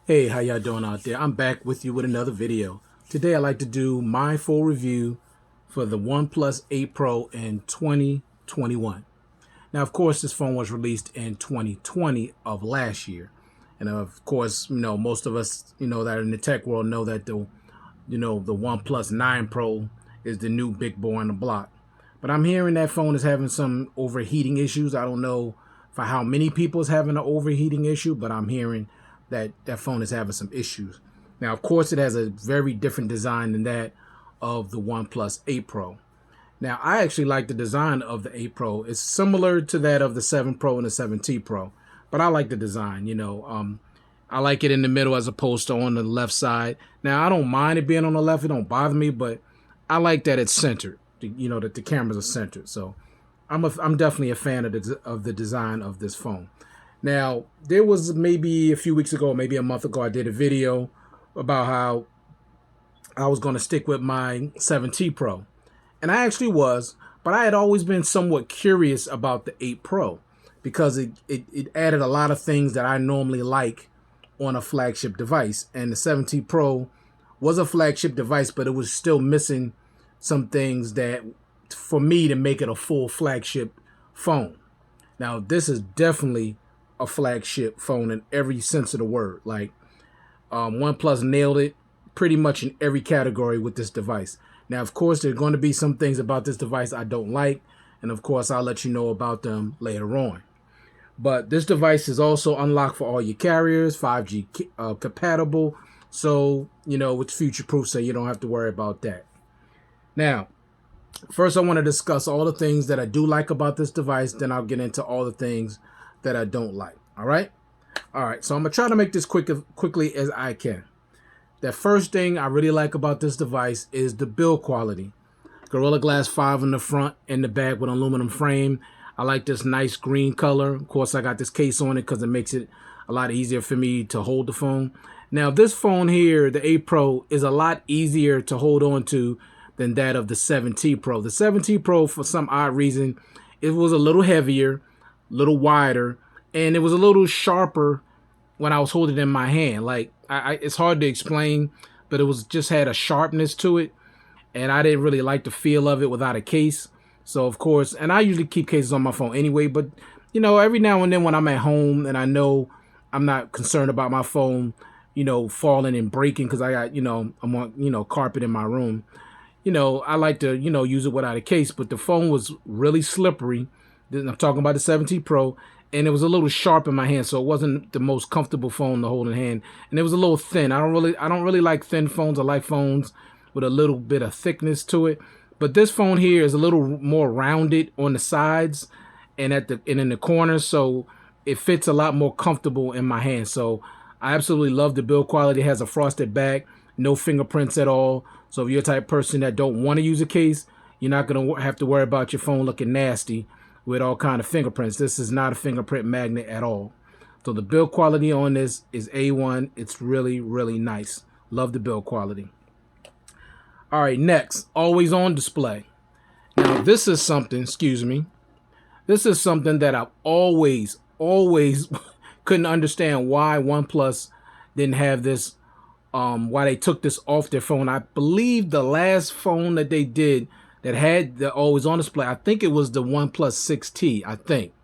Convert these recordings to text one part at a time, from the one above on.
Hey, how y'all doing out there? I'm back with you with another video. Today I'd like to do my full review for the OnePlus 8 Pro in 2021. Now, of course, this phone was released in 2020 of last year. And of course, most of us, that are in the tech world know that the OnePlus 9 Pro is the new big boy on the block. But I'm hearing that phone is having some overheating issues. I don't know for how many people is having an overheating issue, but I'm hearing that phone is having some issues. Now, of course, it has a very different design than that of the OnePlus 8 Pro. Now, I actually like the design of the 8 Pro. It's similar to that of the 7 Pro and the 7T Pro, but I like the design. I like it in the middle as opposed to on the left side. Now, I don't mind it being on the left; it don't bother me, but I like that it's centered. That the cameras are centered. So, I'm definitely a fan of the design of this phone. Now, there was maybe a few weeks ago, maybe a month ago, I did a video about how I was going to stick with my 7T Pro. And I actually was, but I had always been somewhat curious about the 8 Pro because it added a lot of things that I normally like on a flagship device. And the 7T Pro was a flagship device, but it was still missing some things that for me to make it a full flagship phone. Now, this is definitely a flagship phone in every sense of the word. Like OnePlus nailed it pretty much in every category with this device. Now, of course, there are going to be some things about this device I don't like, and of course, I'll let you know about them later on. But this device is also unlocked for all your carriers, 5G compatible, so it's future-proof, so you don't have to worry about that. Now, first, I want to discuss all the things that I do like about this device. Then I'll get into all the things that I don't like. All right. So I'm gonna try to make this quickly as I can. The first thing I really like about this device is the build quality. Gorilla Glass 5 in the front and the back with aluminum frame. I like this nice green color. Of course, I got this case on it because it makes it a lot easier for me to hold the phone. Now, this phone here, the 8 Pro, is a lot easier to hold on to than that of the 7T Pro. The 7T Pro, for some odd reason, it was a little heavier, a little wider, and it was a little sharper when I was holding it in my hand. Like, it's hard to explain, but it was just had a sharpness to it, and I didn't really like the feel of it without a case. So, of course, and I usually keep cases on my phone anyway, but, every now and then when I'm at home and I know I'm not concerned about my phone, falling and breaking because I got, I'm on, carpet in my room, I like to, use it without a case, but the phone was really slippery. I'm talking about the 7T Pro, and it was a little sharp in my hand, so it wasn't the most comfortable phone to hold in hand. And it was a little thin. I don't really like thin phones. I like phones with a little bit of thickness to it. But this phone here is a little more rounded on the sides and in the corners, so it fits a lot more comfortable in my hand. So I absolutely love the build quality. It has a frosted back, no fingerprints at all. So if you're the type of person that don't want to use a case, you're not going to have to worry about your phone looking nasty with all kind of fingerprints. This is not a fingerprint magnet at all. So the build quality on this is A1. It's really, really nice. Love the build quality. All right, next, always on display. Now, this is something, this is something that I've always couldn't understand why OnePlus didn't have this, why they took this off their phone. I believe the last phone that they did that had the always on display, I think it was the OnePlus 6T, I think.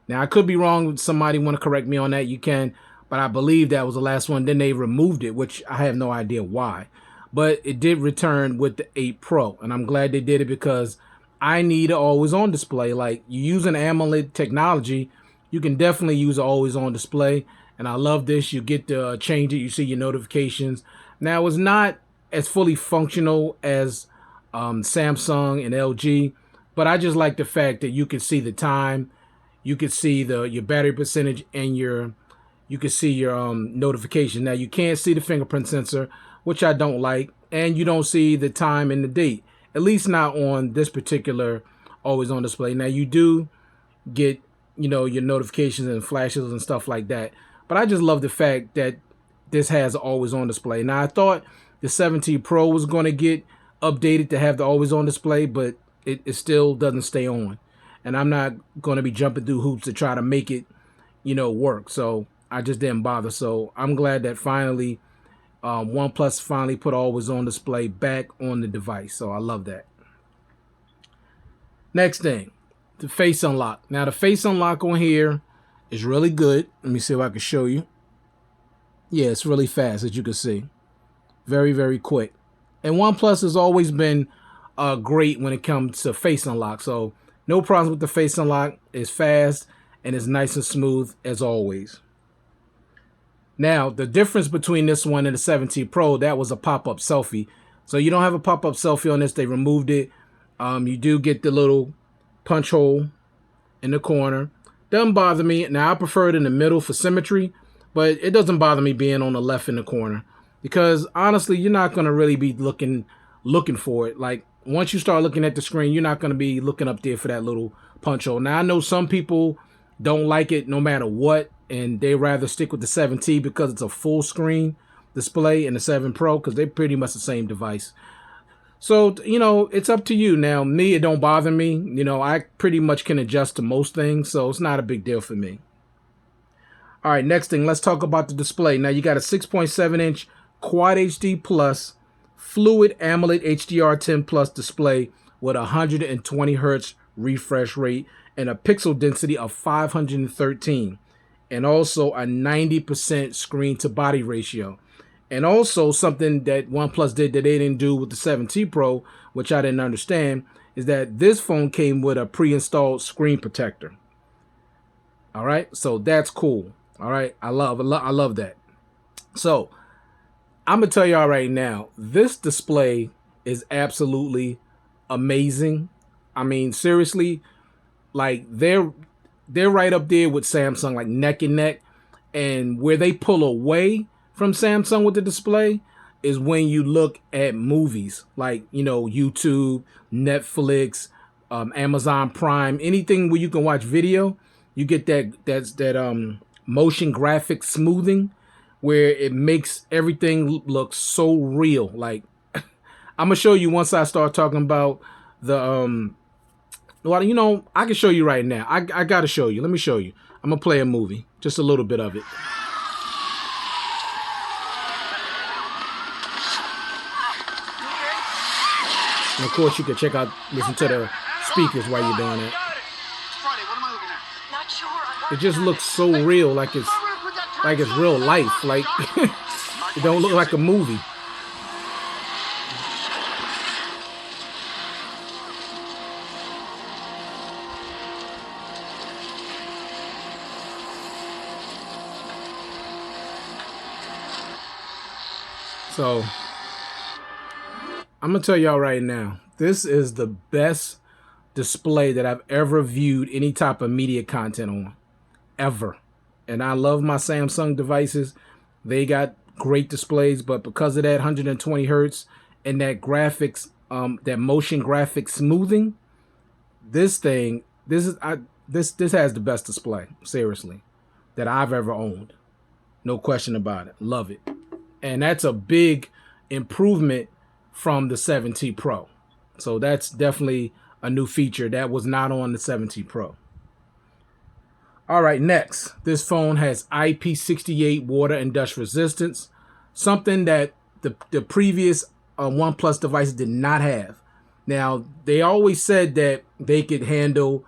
Now, I could be wrong. Somebody want to correct me on that, you can. But I believe that was the last one. Then they removed it, which I have no idea why. But it did return with the 8 Pro. And I'm glad they did it because I need an always on display. Like, you use an AMOLED technology, you can definitely use an always on display. And I love this. You get to change it. You see your notifications. Now, it's not as fully functional as Samsung and LG, but I just like the fact that you can see the time, you can see your battery percentage, and you can see your notification. Now, you can't see the fingerprint sensor, which I don't like, and you don't see the time and the date, at least not on this particular always on display. Now, you do get your notifications and flashes and stuff like that, but I just love the fact that this has always on display. Now, I thought the 7T Pro was going to get updated to have the always on display, but it still doesn't stay on, and I'm not going to be jumping through hoops to try to make it work. So I just didn't bother. So I'm glad that finally OnePlus finally put always on display back on the device. So I love that. Next thing, the face unlock. Now the face unlock on here is really good. Let me see if I can show you. Yeah, it's really fast, as you can see. Very, very quick. And OnePlus has always been great when it comes to face unlock. So no problems with the face unlock. It's fast and it's nice and smooth as always. Now, the difference between this one and the 17 Pro, that was a pop-up selfie. So you don't have a pop-up selfie on this. They removed it. You do get the little punch hole in the corner. Doesn't bother me. Now, I prefer it in the middle for symmetry, but it doesn't bother me being on the left in the corner because, honestly, you're not going to really be looking for it. Like, once you start looking at the screen, you're not going to be looking up there for that little punch hole. Now, I know some people don't like it no matter what, and they rather stick with the 7T because it's a full screen display and the 7 Pro because they're pretty much the same device. So, you know, it's up to you. Now, me, it don't bother me. You know, I pretty much can adjust to most things, so it's not a big deal for me. All right, next thing, let's talk about the display. Now, you got a 6.7-inch Quad HD Plus Fluid AMOLED HDR10 Plus display with 120 Hz refresh rate and a pixel density of 513, and also a 90% screen-to-body ratio. And also something that OnePlus did that they didn't do with the 7T Pro, which I didn't understand, is that this phone came with a pre-installed screen protector. All right, so that's cool. All right, I love that. So I'm gonna tell y'all right now, this display is absolutely amazing. I mean, seriously, like they're right up there with Samsung, like neck and neck. And where they pull away from Samsung with the display is when you look at movies like, you know, YouTube, Netflix, Amazon Prime, anything where you can watch video. You get that motion graphic smoothing where it makes everything look so real. Like I'm gonna show you once I start talking about the well, you know, I can show you right now. I gotta show you. Let me show you. I'm gonna play a movie, just a little bit of it. And of course, you can check out, listen to the speakers while you're doing it. It just looks so real, like it's real life. Like it don't look like a movie. So I'm gonna tell y'all right now, this is the best display that I've ever viewed any type of media content on, ever. And I love my Samsung devices. They got great displays, but because of that 120 Hertz and that graphics, that motion graphic smoothing, this has the best display, seriously, that I've ever owned. No question about it. Love it. And that's a big improvement from the 7T Pro. So that's definitely a new feature that was not on the 7T Pro. All right, next. This phone has IP68 water and dust resistance, something that the previous OnePlus devices did not have. Now, they always said that they could handle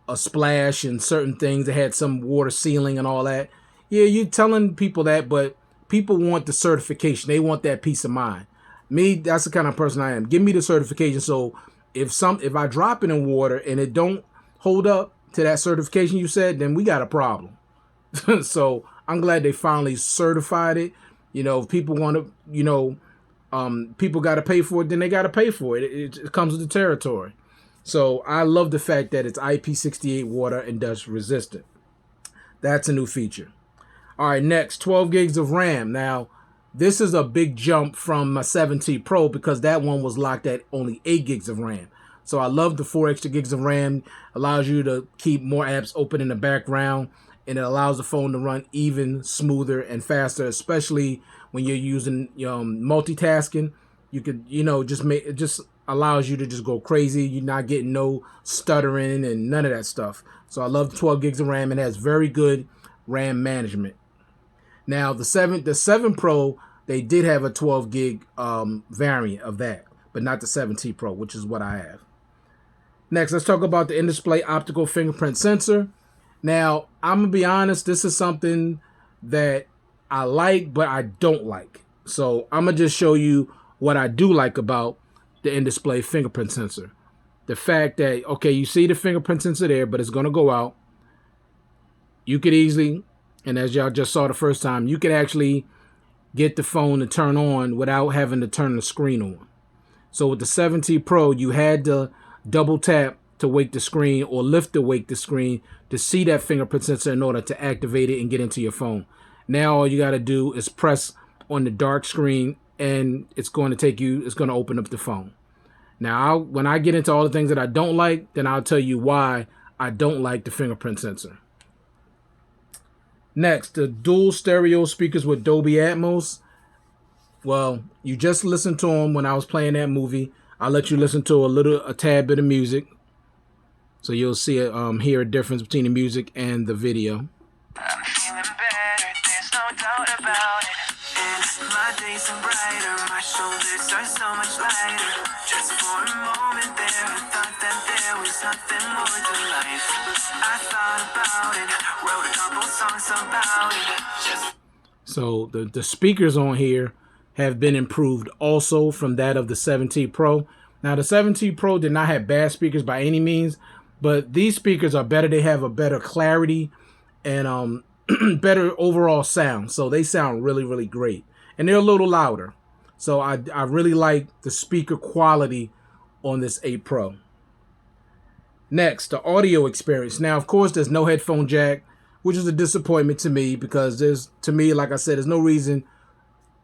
a splash and certain things. They had some water sealing and all that. Yeah, you're telling people that, but people want the certification. They want that peace of mind. Me, that's the kind of person I am. Give me the certification. So if I drop it in water and it don't hold up to that certification you said, then we got a problem. So I'm glad they finally certified it. You know, if people want to, you know, people got to pay for it, then they got to pay for it. It comes with the territory. So I love the fact that it's IP68 water and dust resistant. That's a new feature. All right, next, 12 gigs of RAM. Now, this is a big jump from my 7T Pro because that one was locked at only 8 gigs of RAM. So I love the 4 extra gigs of RAM. Allows you to keep more apps open in the background, and it allows the phone to run even smoother and faster, especially when you're using multitasking. You could, you know, it just allows you to just go crazy. You're not getting no stuttering and none of that stuff. So I love the 12 gigs of RAM. It has very good RAM management. Now the 7 Pro, they did have a 12 gig variant of that, but not the 7T Pro, which is what I have. Next, let's talk about the in-display optical fingerprint sensor. Now, I'm going to be honest, this is something that I like, but I don't like. So I'm going to just show you what I do like about the in-display fingerprint sensor. The fact that, okay, you see the fingerprint sensor there, but it's going to go out. You could easily, and as y'all just saw the first time, you could actually get the phone to turn on without having to turn the screen on. So with the 7T Pro, you had to double tap to wake the screen or lift to wake the screen to see that fingerprint sensor in order to activate it and get into your phone. Now all you got to do is press on the dark screen and it's going to open up the phone. Now, when I get into all the things that I don't like, then I'll tell you why I don't like the fingerprint sensor. Next, the dual stereo speakers with Dolby Atmos. Well, you just listened to them when I was playing that movie. I'll let you listen to a tad bit of music, so you'll see hear a difference between the music and the video. I'm feeling better, there's no doubt about it. And my days are brighter, my shoulders are so much lighter. Just for a moment there, I thought that there was nothing more to life. I thought about it, wrote a couple songs about it. So the speakers on here have been improved also from that of the 7T Pro. Now the 7T Pro did not have bad speakers by any means, but these speakers are better. They have a better clarity and better overall sound. So they sound really, really great. And they're a little louder. So I really like the speaker quality on this 8 Pro. Next, the audio experience. Now, of course, there's no headphone jack, which is a disappointment to me because like I said, there's no reason,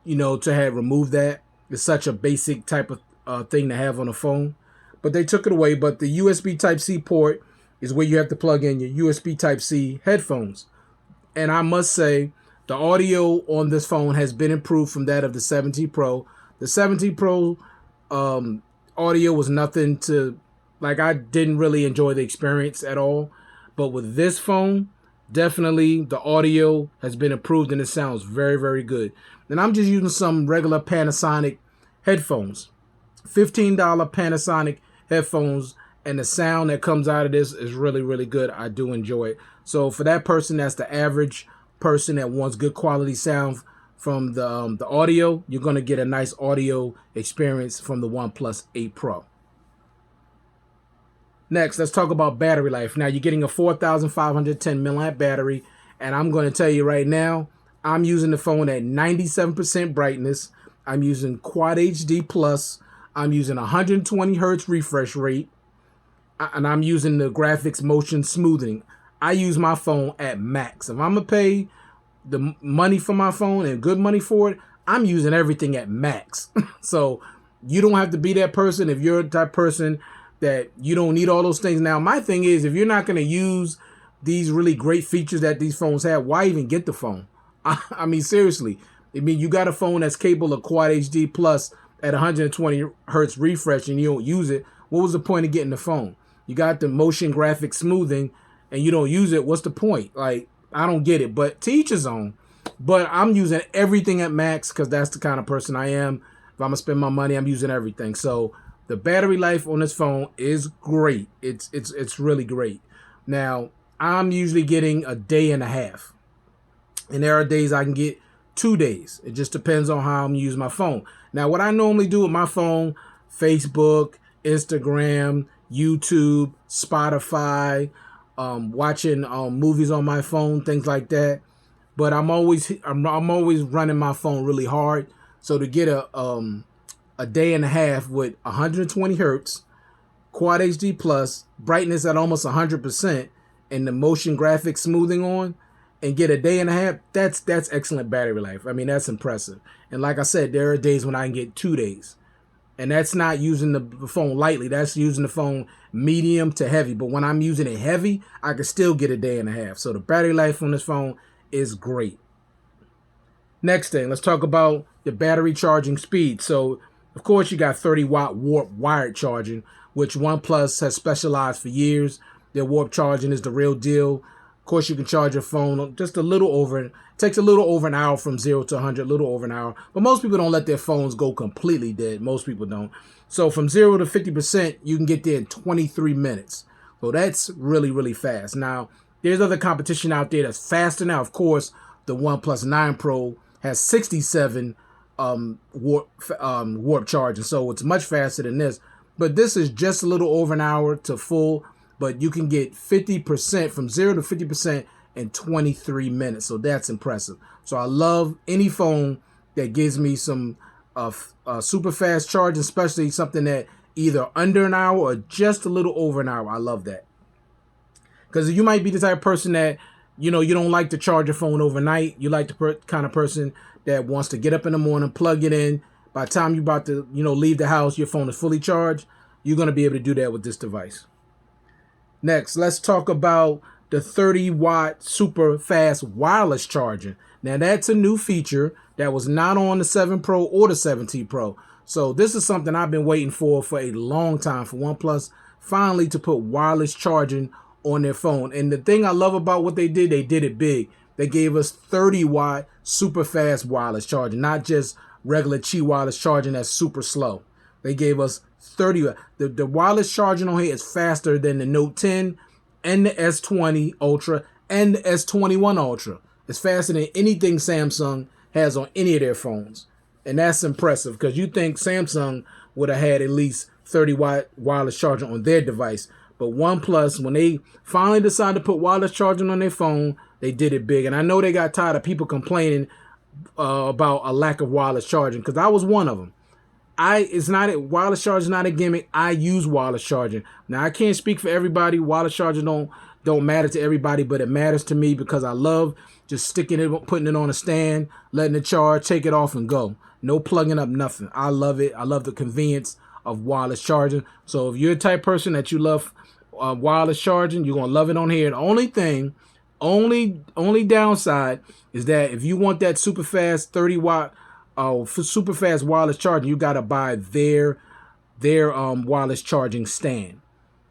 to have removed that. It's such a basic type of thing to have on a phone. But they took it away. But the USB Type-C port is where you have to plug in your USB Type-C headphones. And I must say, the audio on this phone has been improved from that of the 7T Pro. The 7T Pro audio was nothing to, I didn't really enjoy the experience at all. But with this phone, definitely the audio has been improved and it sounds very, very good. And I'm just using some regular Panasonic headphones. $15 Panasonic headphones, and the sound that comes out of this is really, really good. I do enjoy it. So for that person, that's the average person that wants good quality sound from the audio, you're going to get a nice audio experience from the OnePlus 8 Pro. Next, let's talk about battery life. Now, you're getting a 4,510 milliamp battery, and I'm going to tell you right now, I'm using the phone at 97% brightness. I'm using Quad HD Plus. I'm using 120 hertz refresh rate, and I'm using the graphics motion smoothing. I use my phone at max. If I'm going to pay the money for my phone and good money for it, I'm using everything at max. So you don't have to be that person if you're the type of person that you don't need all those things. Now, my thing is, if you're not going to use these really great features that these phones have, why even get the phone? I mean, seriously. I mean, you got a phone that's capable of Quad HD Plus at 120 hertz refresh and you don't use it. What was the point of getting the phone? You got the motion graphic smoothing and you don't use it. What's the point? I don't get it. But to each his own. But I'm using everything at max because that's the kind of person I am. If I'm going to spend my money, I'm using everything. So the battery life on this phone is great. It's really great. Now, I'm usually getting a day and a half. And there are days I can get 2 days. It just depends on how I'm using my phone. Now, what I normally do with my phone, Facebook, Instagram, YouTube, Spotify, watching movies on my phone, things like that. But I'm always running my phone really hard. So to get a day and a half with 120 hertz, Quad HD Plus, brightness at almost 100%, and the motion graphics smoothing on, and get a day and a half, that's excellent battery life. I mean, that's impressive. And like I said, there are days when I can get 2 days. And that's not using the phone lightly. That's using the phone medium to heavy. But when I'm using it heavy, I can still get a day and a half. So the battery life on this phone is great. Next thing, let's talk about the battery charging speed. So, of course, you got 30-watt warp wired charging, which OnePlus has specialized for years. Their warp charging is the real deal. Of course, you can charge your phone just a little over. It takes a little over an hour from 0 to 100, a little over an hour. But most people don't let their phones go completely dead. Most people don't. So from 0 to 50%, you can get there in 23 minutes. So that's really, really fast. Now, there's other competition out there that's faster now. Of course, the OnePlus 9 Pro has 67 warp charging, so it's much faster than this. But this is just a little over an hour to full, but you can get 50% from 0 to 50% in 23 minutes. So that's impressive. So I love any phone that gives me some super fast charging, especially something that either under an hour or just a little over an hour. I love that. Because you might be the type of person that, you don't like to charge your phone overnight. You like the kind of person that wants to get up in the morning, plug it in. By the time you're about to, leave the house, your phone is fully charged. You're going to be able to do that with this device. Next, let's talk about the 30-watt super fast wireless charging. Now, that's a new feature that was not on the 7 Pro or the 17 Pro. So this is something I've been waiting for a long time for OnePlus finally to put wireless charging on their phone. And the thing I love about what they did it big. They gave us 30-watt super fast wireless charging, not just regular Qi wireless charging that's super slow. They gave us 30. The wireless charging on here is faster than the Note 10 and the S20 Ultra and the S21 Ultra. It's faster than anything Samsung has on any of their phones. And that's impressive because you think Samsung would have had at least 30-watt wireless charging on their device. But OnePlus, when they finally decided to put wireless charging on their phone, they did it big. And I know they got tired of people complaining about a lack of wireless charging, because I was one of them. Wireless charging is not a gimmick. I use wireless charging. Now, I can't speak for everybody. Wireless charging don't matter to everybody, but it matters to me because I love just sticking it, putting it on a stand, letting it charge, take it off and go. No plugging up, nothing. I love it. I love the convenience of wireless charging. So if you're the type of person that you love wireless charging, you're going to love it on here. The only downside is that if you want that super fast 30-watt super fast wireless charging, you got to buy their wireless charging stand.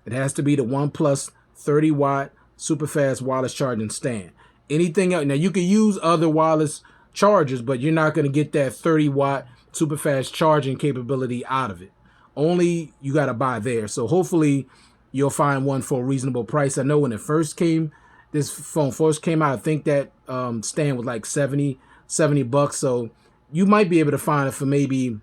It has to be the OnePlus 30-watt super fast wireless charging stand. Anything else, now you can use other wireless chargers, but you're not going to get that 30-watt super fast charging capability out of it. Only you got to buy there. So hopefully you'll find one for a reasonable price. I know when this phone first came out, I think that stand was like $70 bucks. So you might be able to find it for maybe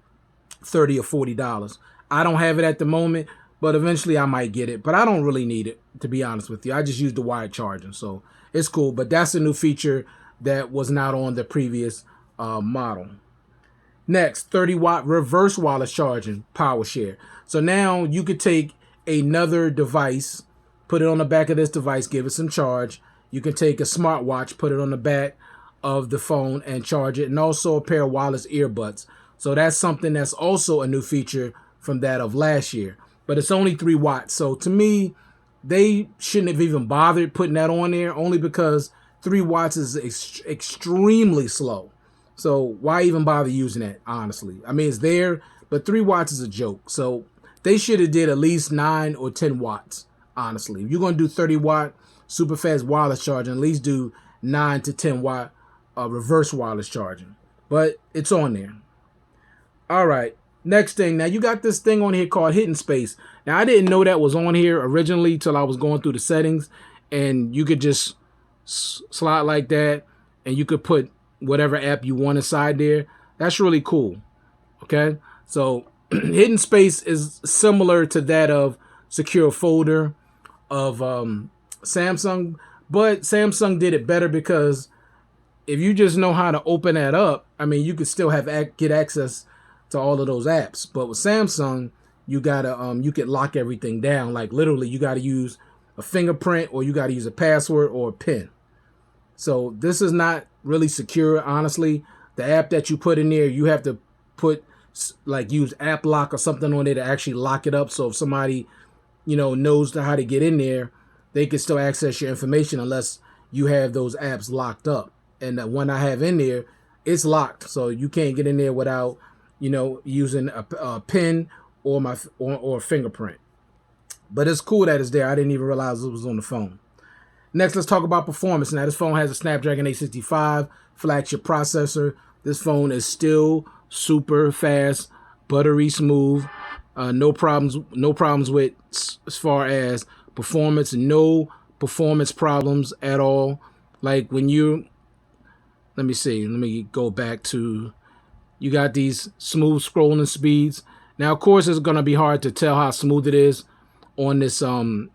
$30 or $40. I don't have it at the moment, but eventually I might get it. But I don't really need it, to be honest with you. I just use the wired charging, so it's cool. But that's a new feature that was not on the previous model. Next, 30-watt reverse wireless charging, power share. So now you could take another device, put it on the back of this device, give it some charge. You can take a smartwatch, put it on the back of the phone and charge it, and also a pair of wireless earbuds. So that's something that's also a new feature from that of last year. But it's only 3 watts. So to me, they shouldn't have even bothered putting that on there, only because 3 watts is extremely slow. So why even bother using that, honestly? I mean, it's there, but 3 watts is a joke. So they should have did at least 9 or 10 watts, honestly. If you're going to do 30-watt super fast wireless charging, at least do 9 to 10 watt reverse wireless charging. But it's on there. All right. Next thing. Now, you got this thing on here called Hidden Space. Now, I didn't know that was on here originally till I was going through the settings. And you could just slide like that. And you could put whatever app you want inside there. That's really cool. Okay. So Hidden Space is similar to that of Secure Folder of Samsung. But Samsung did it better because if you just know how to open that up, I mean, you could still get access to all of those apps. But with Samsung, you gotta you can lock everything down. Like literally, you gotta use a fingerprint, or you gotta use a password or a PIN. So this is not really secure, honestly. The app that you put in there, you have to use app lock or something on there to actually lock it up. So if somebody knows how to get in there, they can still access your information unless you have those apps locked up. And the one I have in there, it's locked, so you can't get in there without using a PIN or a fingerprint. But it's cool that it's there. I didn't even realize it was on the phone. Next, let's talk about performance. Now, this phone has a Snapdragon 865 flagship processor. This phone is still super fast, buttery smooth. No problems with as far as performance. No performance problems at all. Like when you, let me go back to, you got these smooth scrolling speeds. Now, of course, it's gonna be hard to tell how smooth it is on this on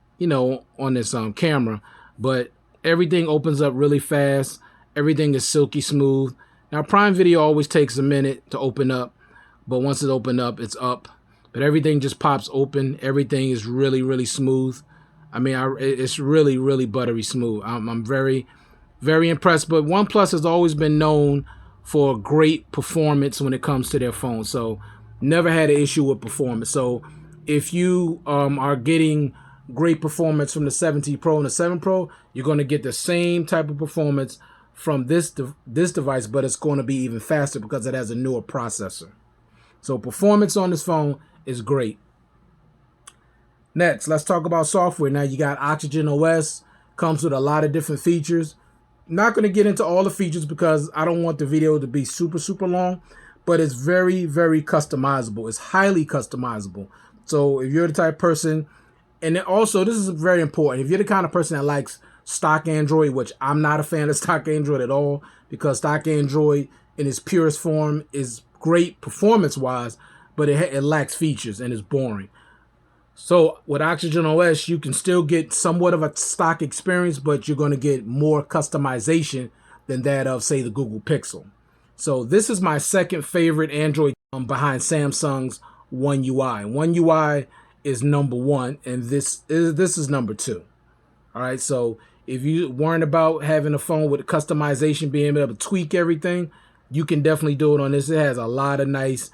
this camera, but everything opens up really fast. Everything is silky smooth. Now, Prime Video always takes a minute to open up, but once it's opened up, it's up. But everything just pops open. Everything is really, really smooth. I mean, it's really, really buttery smooth. I'm very, very impressed. But OnePlus has always been known for great performance when it comes to their phone. So never had an issue with performance. So if you are getting great performance from the 17 Pro and the 7 Pro, you're going to get the same type of performance from this device, but it's going to be even faster because it has a newer processor. So performance on this phone is great. Next, let's talk about software. Now, you got Oxygen OS, comes with a lot of different features. Not going to get into all the features because I don't want the video to be super, super long, but it's very, very customizable. It's highly customizable. So if you're the type of person, and also this is very important, if you're the kind of person that likes stock Android, which I'm not a fan of stock Android at all, because stock Android in its purest form is great performance-wise, but it lacks features and is boring. So with Oxygen OS, you can still get somewhat of a stock experience, but you're going to get more customization than that of, say, the Google Pixel. So this is my second favorite Android behind Samsung's One UI. One UI is number one, and this is number two. All right, so if you weren't about having a phone with customization, being able to tweak everything, you can definitely do it on this. It has a lot of nice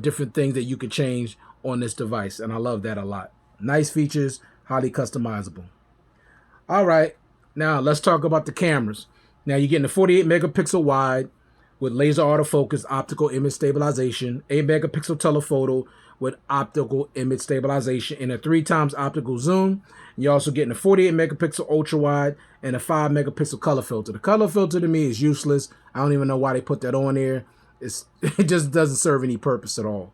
different things that you can change on this device, and I love that a lot. Nice features, highly customizable. All right, now let's talk about the cameras. Now you're getting a 48 megapixel wide with laser autofocus optical image stabilization, 8 megapixel telephoto with optical image stabilization, and a 3x optical zoom. You're also getting a 48 megapixel ultra wide and a 5 megapixel color filter. The color filter to me is useless. I don't even know why they put that on there. It just doesn't serve any purpose at all.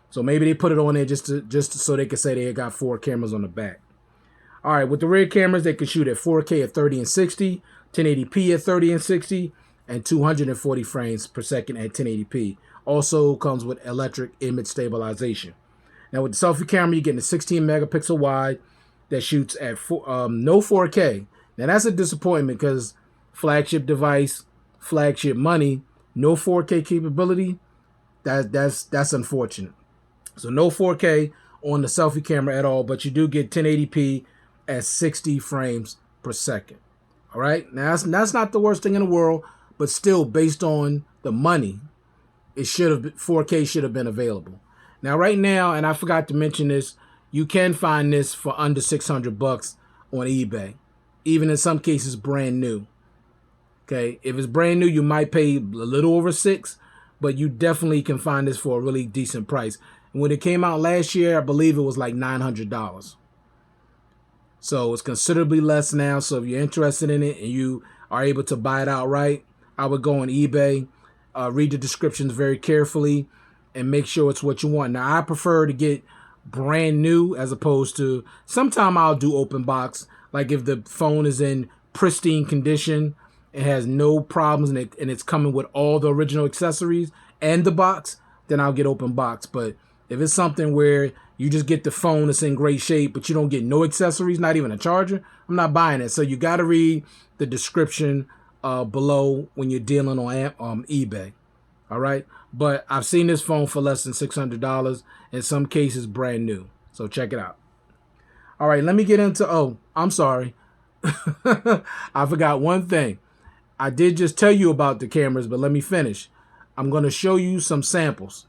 So maybe they put it on there just so they can say they got 4 cameras on the back. All right, with the rear cameras, they can shoot at 4K at 30 and 60, 1080p at 30 and 60, and 240 frames per second at 1080p. Also comes with electric image stabilization. Now with the selfie camera, you're getting a 16 megapixel wide that shoots at no 4K. Now that's a disappointment because flagship device, flagship money, no 4K capability. That's unfortunate. So no 4K on the selfie camera at all, but you do get 1080p at 60 frames per second. All right, now that's not the worst thing in the world, but still, based on the money, 4K should have been available. Now, right now, and I forgot to mention this, you can find this for under $600 on eBay, even in some cases brand new. Okay, if it's brand new, you might pay a little over $600, but you definitely can find this for a really decent price. And when it came out last year, I believe it was like $900. So it's considerably less now. So if you're interested in it and you are able to buy it outright, I would go on eBay, read the descriptions very carefully, and make sure it's what you want. Now, I prefer to get brand new as opposed to, sometime I'll do open box. Like if the phone is in pristine condition, it has no problems, and it's coming with all the original accessories and the box, then I'll get open box. But if it's something where you just get the phone that's in great shape, but you don't get no accessories, not even a charger, I'm not buying it. So you got to read the description below when you're dealing on eBay. All right. But I've seen this phone for less than $600, in some cases brand new. So check it out. All right. Let me get into, I'm sorry. I forgot one thing. I did just tell you about the cameras, but let me finish. I'm going to show you some samples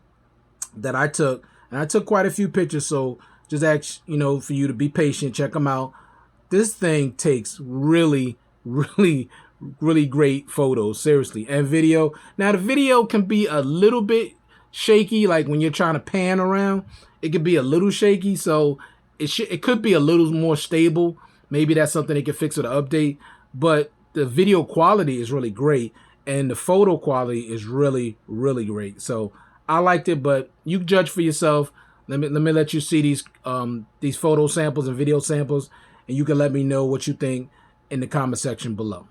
that I took. And I took quite a few pictures, so just ask, for you to be patient, check them out. This thing takes really, really, really great photos, seriously, and video. Now, the video can be a little bit shaky, like when you're trying to pan around, it could be a little shaky, so it could be a little more stable. Maybe that's something they can fix with an update. But the video quality is really great, and the photo quality is really, really great. So I liked it, but you judge for yourself. Let me let you see these photo samples and video samples, and you can let me know what you think in the comment section below.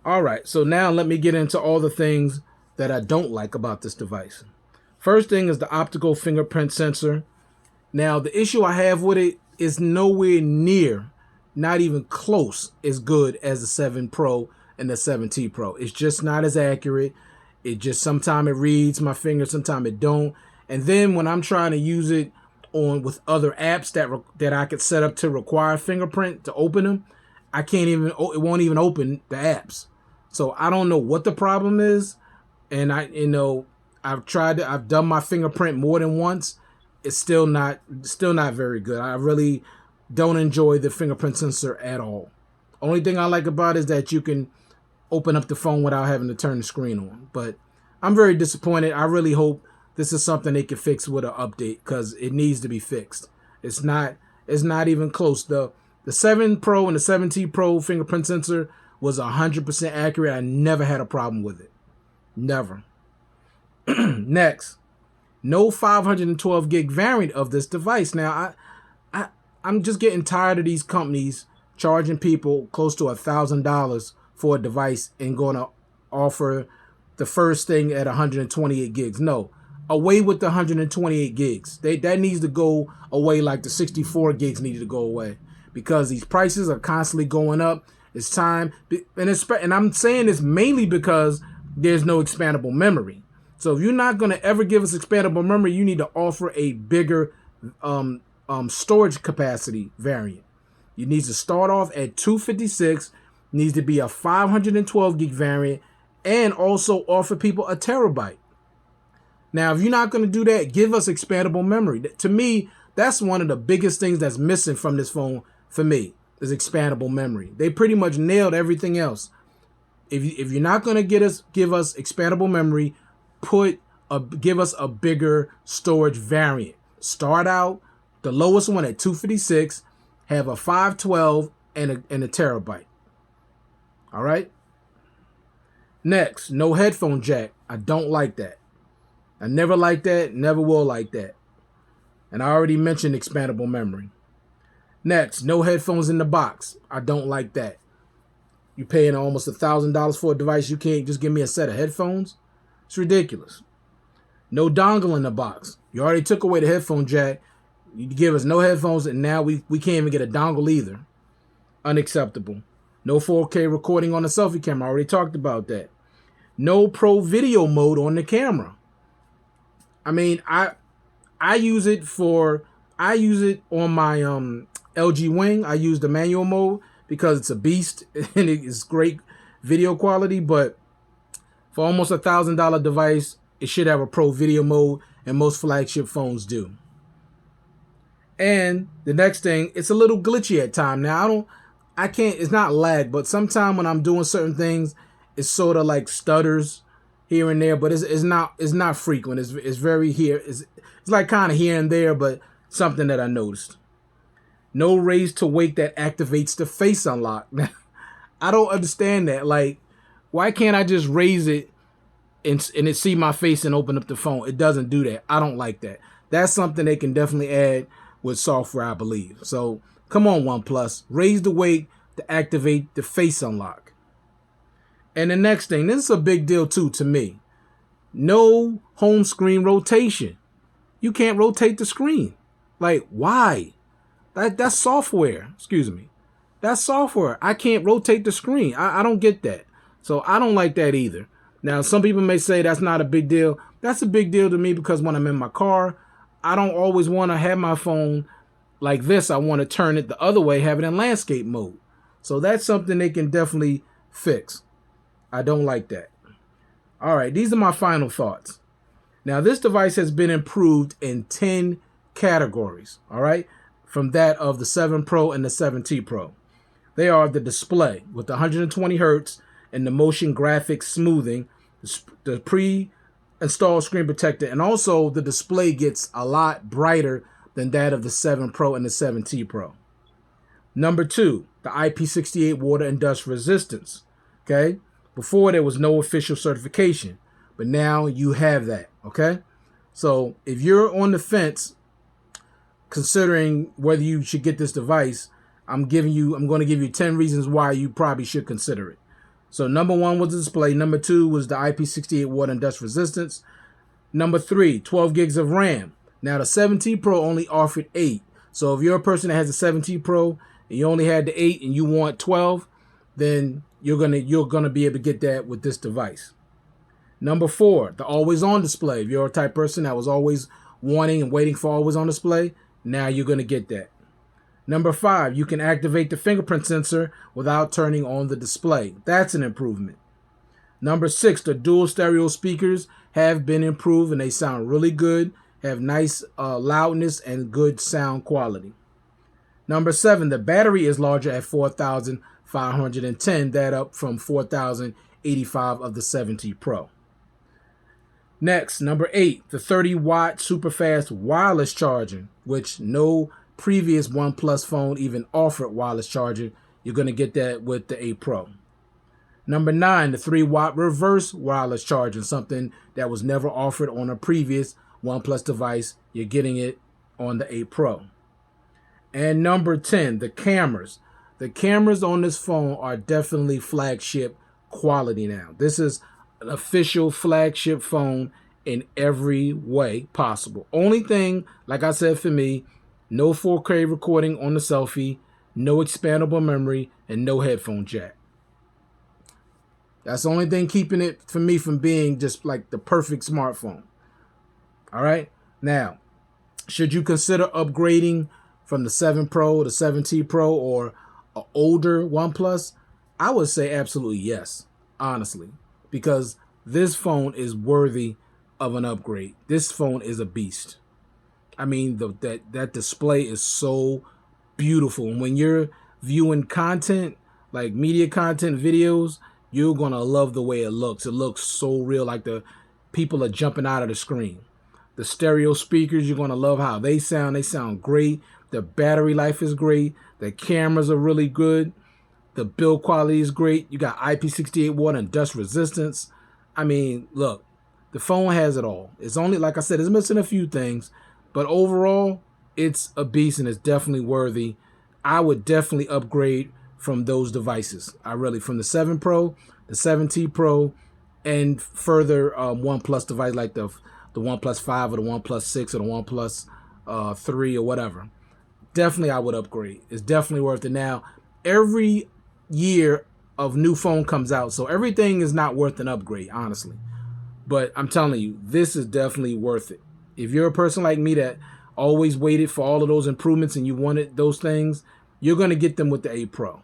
All right, so now let me get into all the things that I don't like about this device. First thing is the optical fingerprint sensor. Now, the issue I have with it is nowhere near, not even close, as good as the 7 Pro and the 7T Pro. It's just not as accurate. It just, sometimes it reads my finger, sometimes it don't. And then when I'm trying to use it on with other apps that I could set up to require fingerprint to open them, I can't even, it won't even open the apps. So I don't know what the problem is. And I've done my fingerprint more than once, it's still not very good. I really don't enjoy the fingerprint sensor at all. Only thing I like about it is that you can open up the phone without having to turn the screen on. But I'm very disappointed. I really hope this is something they can fix with an update, because it needs to be fixed. It's not even close. The 7 Pro and the 7T Pro fingerprint sensor was 100% accurate. I never had a problem with it. Never. Next, no 512 gig variant of this device. Now, I'm just getting tired of these companies charging people close to $1,000 for a device and going to offer the first thing at 128 gigs. No, away with the 128 gigs. That needs to go away, like the 64 gigs needed to go away, because these prices are constantly going up. It's time, and I'm saying this mainly because there's no expandable memory. So if you're not going to ever give us expandable memory, you need to offer a bigger storage capacity variant. You need to start off at 256, needs to be a 512 gig variant, and also offer people a terabyte. Now, if you're not going to do that, give us expandable memory. To me, that's one of the biggest things that's missing from this phone for me, is expandable memory. They pretty much nailed everything else. If you're not going to give us expandable memory, give us a bigger storage variant. Start out the lowest one at 256, have a 512 and a terabyte. All right. Next, no headphone jack. I don't like that. I never liked that, never will like that. And I already mentioned expandable memory. Next, no headphones in the box. I don't like that. You're paying almost $1,000 for a device. You can't just give me a set of headphones. It's ridiculous. No dongle in the box. You already took away the headphone jack. You give us no headphones, and now we can't even get a dongle either. Unacceptable. No 4K recording on the selfie camera. I already talked about that. No pro video mode on the camera. I mean, I use it on my LG Wing. I use the manual mode because it's a beast and it's great video quality. But for almost $1,000 device, it should have a pro video mode, and most flagship phones do. And the next thing, it's a little glitchy at times. Now it's not lag, but sometimes when I'm doing certain things, it's sort of like stutters here and there, but it's not frequent. It's very here. It's like kind of here and there, but something that I noticed. No raise to wake that activates the face unlock. I don't understand that. Like, why can't I just raise it and it see my face and open up the phone? It doesn't do that. I don't like that. That's something they can definitely add with software, I believe. So come on, OnePlus, raise the wake to activate the face unlock. And the next thing, this is a big deal too to me. No home screen rotation. You can't rotate the screen. Like, why? That's software. Excuse me. That's software. I can't rotate the screen. I don't get that. So I don't like that either. Now, some people may say that's not a big deal. That's a big deal to me because when I'm in my car, I don't always want to have my phone like this. I want to turn it the other way, have it in landscape mode. So that's something they can definitely fix. I don't like that. All right, these are my final thoughts. Now, this device has been improved in 10 categories, all right, from that of the 7 Pro and the 7T Pro. They are the display with the 120 hertz and the motion graphics smoothing, the pre-installed screen protector, and also the display gets a lot brighter than that of the 7 Pro and the 7T Pro. Number 2, the IP68 water and dust resistance. Okay, before there was no official certification, but now you have that. Okay, so if you're on the fence considering whether you should get this device, I'm going to give you 10 reasons why you probably should consider it. So number 1 was the display. Number 2 was the IP68 water and dust resistance. Number 3, 12 gigs of RAM. Now the 7T Pro only offered 8. So if you're a person that has a 7T Pro and you only had the 8 and you want 12, then you're gonna be able to get that with this device. Number 4, the always on display. If you're a type of person that was always wanting and waiting for always on display, now you're gonna get that. Number 5, you can activate the fingerprint sensor without turning on the display. That's an improvement. Number 6, the dual stereo speakers have been improved and they sound really good have nice loudness and good sound quality. Number 7, the battery is larger at 4,510, that up from 4,085 of the 7T Pro. Next, number 8, the 30-watt super fast wireless charging, which no previous OnePlus phone even offered wireless charging. You're going to get that with the 8 Pro. Number 9, the 3-watt reverse wireless charging, something that was never offered on a previous OnePlus device. You're getting it on the 8 Pro. And number 10, the cameras. The cameras on this phone are definitely flagship quality now. This is an official flagship phone in every way possible. Only thing, like I said, for me, no 4K recording on the selfie, no expandable memory, and no headphone jack. That's the only thing keeping it for me from being just like the perfect smartphone. All right. Now, should you consider upgrading from the 7 Pro, the 7T Pro, or an older OnePlus? I would say absolutely yes, honestly, because this phone is worthy of an upgrade. This phone is a beast. I mean, that display is so beautiful. And when you're viewing content, like media content, videos, you're going to love the way it looks. It looks so real, like the people are jumping out of the screen. The stereo speakers, you're going to love how they sound. They sound great. The battery life is great. The cameras are really good. The build quality is great. You got IP68 water and dust resistance. I mean, look, the phone has it all. It's only, like I said, it's missing a few things. But overall, it's a beast and it's definitely worthy. I would definitely upgrade from those devices. From the 7 Pro, the 7T Pro, and further OnePlus device like the OnePlus 5 or the OnePlus 6 or the OnePlus 3 or whatever. Definitely I would upgrade. It's definitely worth it. Now, every year of new phone comes out, so everything is not worth an upgrade, honestly. But I'm telling you, this is definitely worth it. If you're a person like me that always waited for all of those improvements and you wanted those things, you're going to get them with the 8 Pro.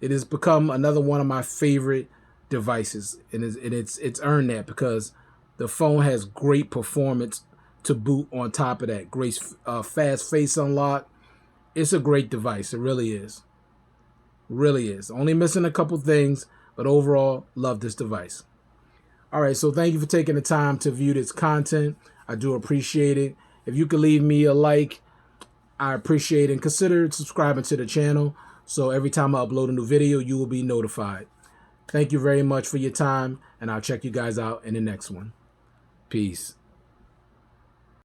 It has become another one of my favorite devices, and it's earned that because the phone has great performance to boot on top of that. Great fast face unlock. It's a great device. It really is. Really is. Only missing a couple things, but overall, love this device. All right, so thank you for taking the time to view this content. I do appreciate it. If you could leave me a like, I appreciate it. And consider subscribing to the channel so every time I upload a new video, you will be notified. Thank you very much for your time, and I'll check you guys out in the next one. Peace.